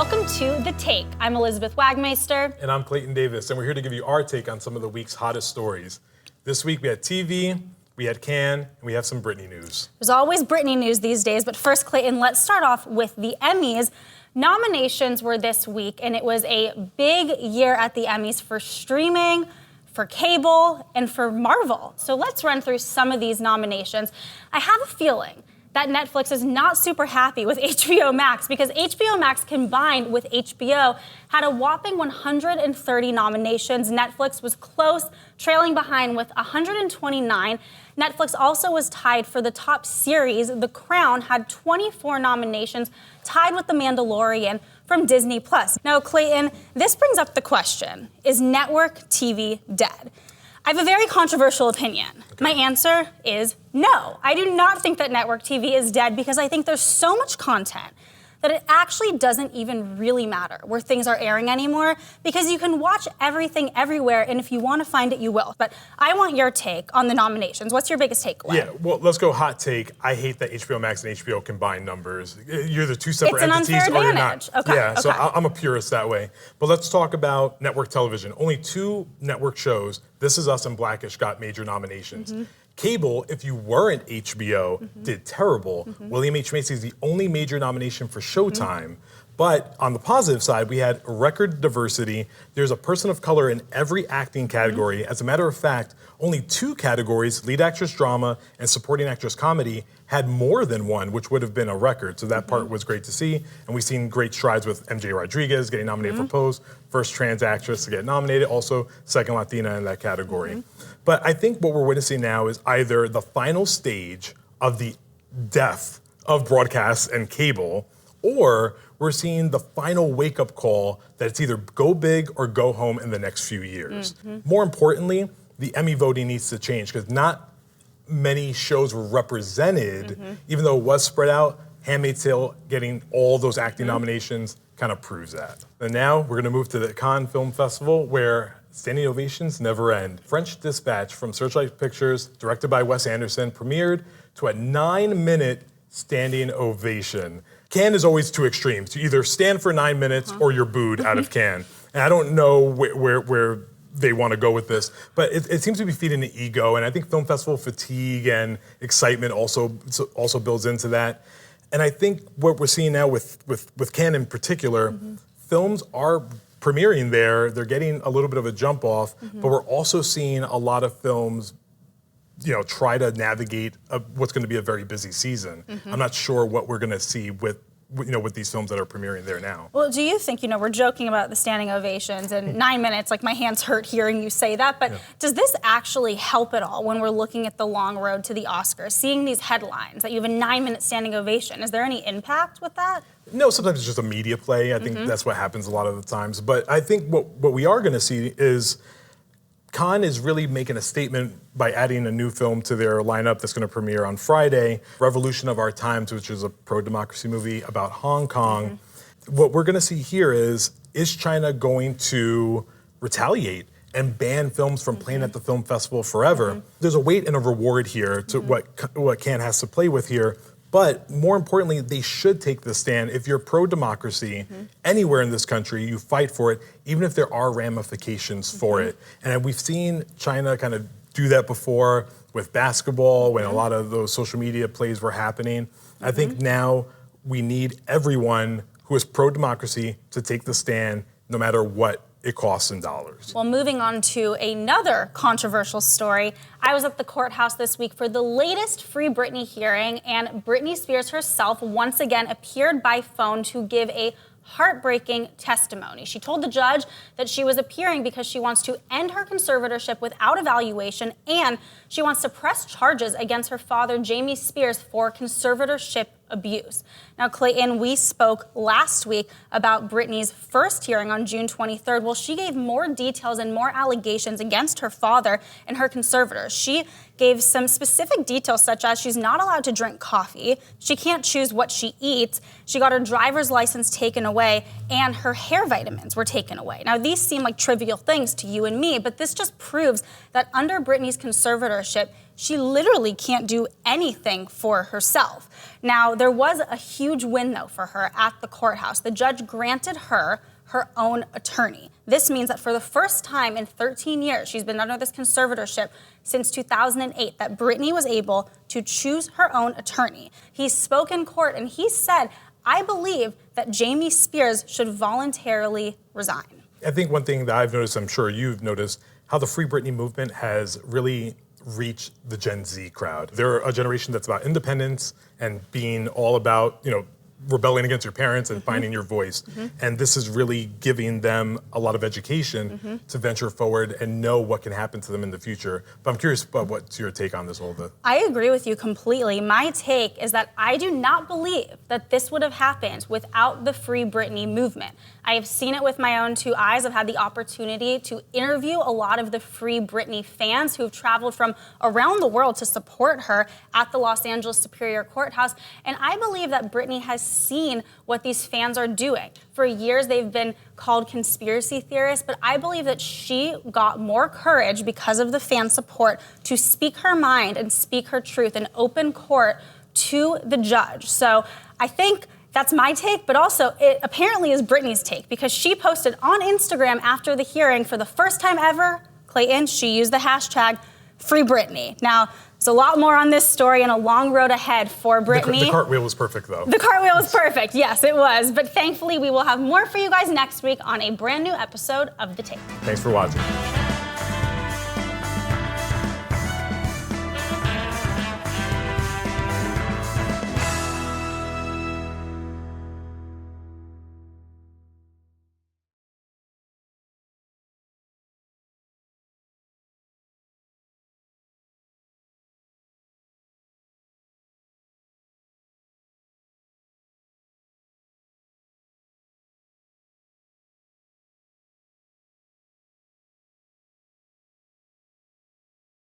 Welcome to The Take. I'm Elizabeth Wagmeister. And I'm Clayton Davis, and we're here to give you our take on some of the week's hottest stories. This week we had TV, we had Cannes, and we have some Britney news. There's always Britney news these days, but first, Clayton, let's start off with the Emmys. Nominations were this week, and it was a big year at the Emmys for streaming, for cable, and for Marvel. So let's run through some of these nominations. I have a feeling that Netflix is not super happy with HBO Max because HBO Max combined with HBO had a whopping 130 nominations. Netflix was close, trailing behind with 129. Netflix also was tied for the top series. The Crown had 24 nominations, tied with The Mandalorian from Disney+. Now, Clayton, this brings up the question, is network TV dead? I have a very controversial opinion. Okay. My answer is no. I do not think that network TV is dead because I think there's so much content that it actually doesn't even really matter where things are airing anymore because you can watch everything everywhere, and if you want to find it, you will. But I want your take on the nominations. What's your biggest takeaway? Yeah, well, let's go hot take. I hate that HBO Max and HBO combine numbers. You're the two separate entities or you're not. Okay. Yeah, so I'm a purist that way. But let's talk about network television. Only 2 network shows, This Is Us and Blackish, got major nominations. Mm-hmm. Cable, if you weren't HBO, did terrible. William H. Macy is the only major nomination for Showtime. But on the positive side, we had record diversity. There's a person of color in every acting category. As a matter of fact, only 2 categories, lead actress drama and supporting actress comedy, had more than one, which would have been a record. So that part was great to see. And we've seen great strides with MJ Rodriguez getting nominated for Pose, first trans actress to get nominated, also second Latina in that category. But I think what we're witnessing now is either the final stage of the death of broadcast and cable, or we're seeing the final wake-up call that it's either go big or go home in the next few years. More importantly, the Emmy voting needs to change because not many shows were represented, even though it was spread out. Handmaid's Tale getting all those acting nominations kind of proves that. And now we're gonna move to the Cannes Film Festival where standing ovations never end. French Dispatch from Searchlight Pictures, directed by Wes Anderson, premiered to a 9-minute standing ovation. Cannes is always 2 extremes. You either stand for 9 minutes or you're booed out of Cannes. And I don't know where they want to go with this, but it seems to be feeding the ego, and I think film festival fatigue and excitement also builds into that. And I think what we're seeing now with Cannes in particular, films are premiering there, they're getting a little bit of a jump off, but we're also seeing a lot of films try to navigate what's going to be a very busy season. I'm not sure what we're going to see with these films that are premiering there now. Well, do you think, we're joking about the standing ovations and 9 minutes, like my hands hurt hearing you say that, but does this actually help at all when we're looking at the long road to the Oscars, seeing these headlines that you have a 9-minute standing ovation? Is there any impact with that? No, sometimes it's just a media play. I think that's what happens a lot of the times. But I think what we are going to see is Cannes is really making a statement by adding a new film to their lineup that's going to premiere on Friday, Revolution of Our Times, which is a pro-democracy movie about Hong Kong. What we're going to see here is China going to retaliate and ban films from playing at the film festival forever? There's a weight and a reward here to what Cannes has to play with here. But more importantly, they should take the stand. If you're pro-democracy anywhere in this country, you fight for it, even if there are ramifications for it. And we've seen China kind of do that before with basketball when a lot of those social media plays were happening. I think now we need everyone who is pro-democracy to take the stand no matter what it costs in dollars. Well, moving on to another controversial story. I was at the courthouse this week for the latest Free Britney hearing, and Britney Spears herself once again appeared by phone to give a heartbreaking testimony. She told the judge that she was appearing because she wants to end her conservatorship without evaluation, and she wants to press charges against her father, Jamie Spears, for conservatorship abuse. Now, Clayton, we spoke last week about Britney's first hearing on June 23rd. Well, she gave more details and more allegations against her father and her conservators. She gave some specific details, such as she's not allowed to drink coffee, she can't choose what she eats, she got her driver's license taken away, and her hair vitamins were taken away. Now, these seem like trivial things to you and me, but this just proves that under Britney's conservatorship, she literally can't do anything for herself. Now, there was a huge win, though, for her at the courthouse. The judge granted her own attorney. This means that for the first time in 13 years, she's been under this conservatorship since 2008, that Britney was able to choose her own attorney. He spoke in court and he said, I believe that Jamie Spears should voluntarily resign. I think one thing that I've noticed, I'm sure you've noticed, how the Free Britney movement has really reached the Gen Z crowd. They're a generation that's about independence and being all about, rebelling against your parents and finding your voice. And this is really giving them a lot of education to venture forward and know what can happen to them in the future. But I'm curious about what's your take on this whole thing. I agree with you completely. My take is that I do not believe that this would have happened without the Free Britney movement. I have seen it with my own two eyes. I've had the opportunity to interview a lot of the Free Britney fans who have traveled from around the world to support her at the Los Angeles Superior Courthouse. And I believe that Britney has seen what these fans are doing. For years, they've been called conspiracy theorists, but I believe that she got more courage because of the fan support to speak her mind and speak her truth in open court to the judge. So I think that's my take, but also it apparently is Britney's take, because she posted on Instagram after the hearing for the first time ever, Clayton, she used the hashtag Free Britney. Now, there's a lot more on this story and a long road ahead for Britney. The cartwheel was perfect, though. The cartwheel was perfect, yes, it was. But thankfully, we will have more for you guys next week on a brand new episode of The Take. Thanks for watching.